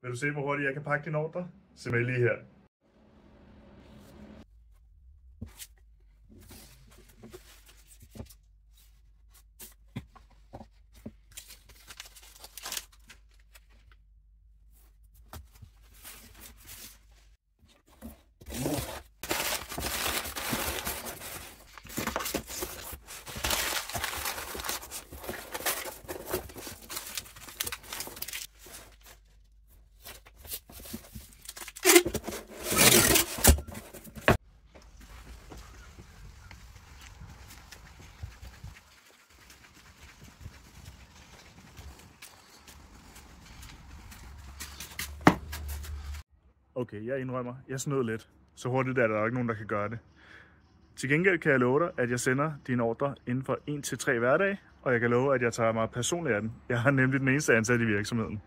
Vil du se, hvor hurtigt jeg kan pakke din ordre? Se med lige her. Okay, jeg indrømmer, jeg snød lidt. Så hurtigt er der ikke nogen, der kan gøre det. Til gengæld kan jeg love dig, at jeg sender dine ordre inden for 1 til 3 hverdage, og jeg kan love, at jeg tager mig personligt af den. Jeg har nemlig den eneste ansat i virksomheden.